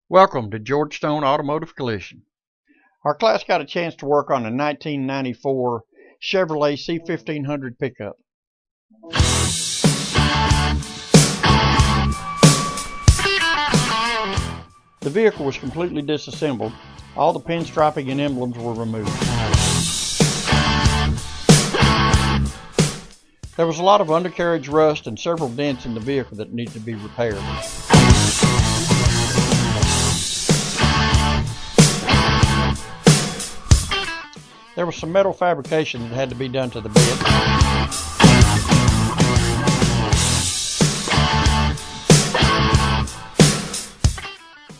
Welcome to George Stone Automotive Collision. Our class got a chance to work on a 1994 Chevrolet C1500 pickup. The vehicle was completely disassembled. All the pinstriping and emblems were removed. There was a lot of undercarriage rust and several dents in the vehicle that needed to be repaired. There was some metal fabrication that had to be done to the bed.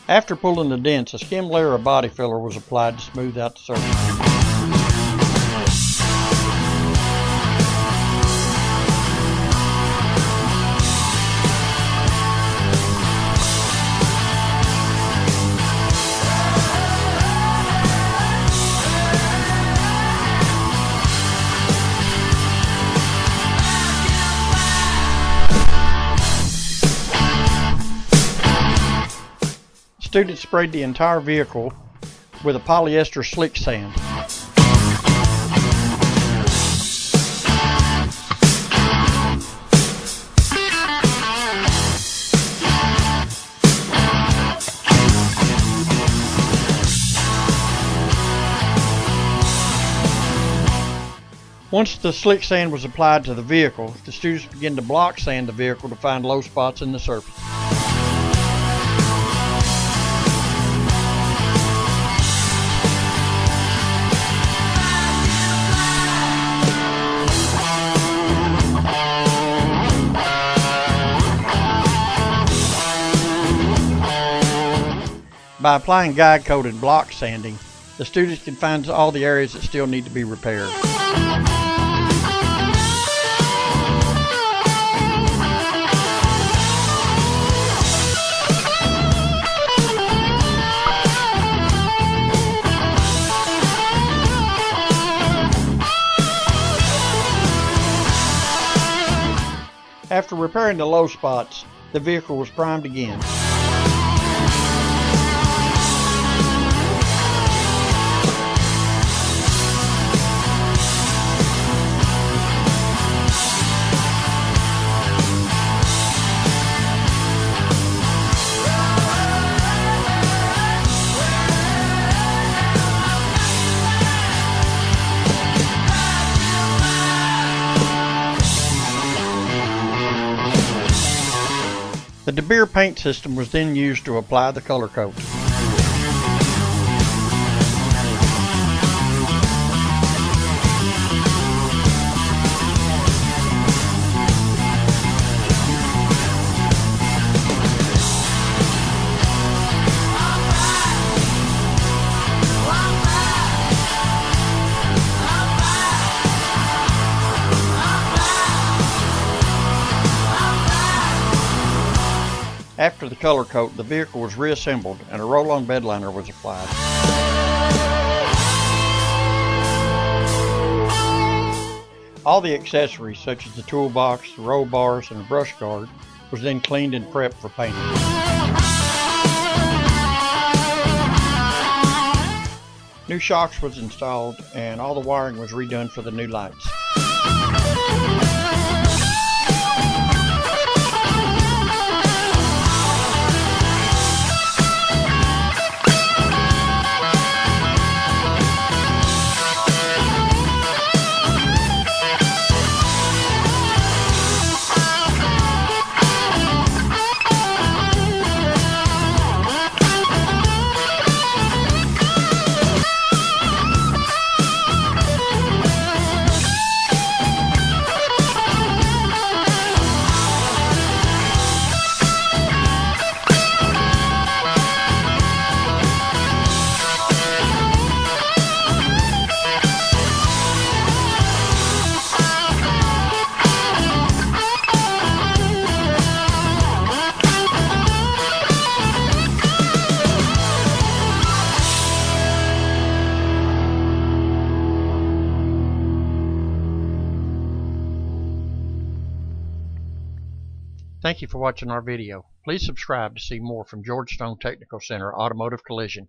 After pulling the dents, a skim layer of body filler was applied to smooth out the surface. Students sprayed the entire vehicle with a polyester slick sand. Once the slick sand was applied to the vehicle, the students began to block sand the vehicle to find low spots in the surface. By applying guide-coated block sanding, the students can find all the areas that still need to be repaired. After repairing the low spots, the vehicle was primed again. The De Beer paint system was then used to apply the color coat. After the color coat, the vehicle was reassembled and a roll-on bed liner was applied. All the accessories, such as the toolbox, the roll bars, and the brush guard, was then cleaned and prepped for painting. New shocks was installed and all the wiring was redone for the new lights. Thank you for watching our video. Please subscribe to see more from George Stone Technical Center Automotive Collision.